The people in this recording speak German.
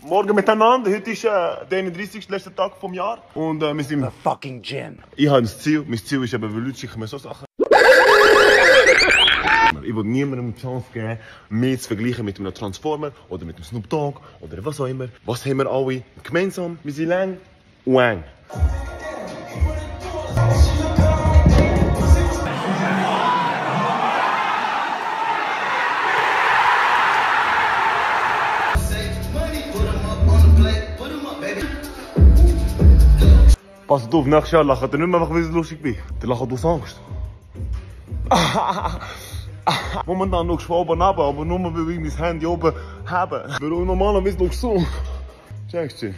Morgen miteinander. Heute ist der 31. letzte Tag vom Jahr. Und wir sind im fucking Gym. Ich habe ein Ziel. Mein Ziel ist eben, weil Leute schicken mir so Sachen. Ich will niemandem die Chance geben, mich zu vergleichen mit einem Transformer oder mit einem Snoop Dogg oder was auch immer. Was haben wir alle gemeinsam? Wir sind lang und eng. Pass auf, nächstes Jahr lacht er nicht mehr, weil ich lustig bin. Der lacht aus Angst. Momentan noch von oben runter, aber nur weil ich mein Handy oben habe. Weil normalerweise noch so. Checkst du?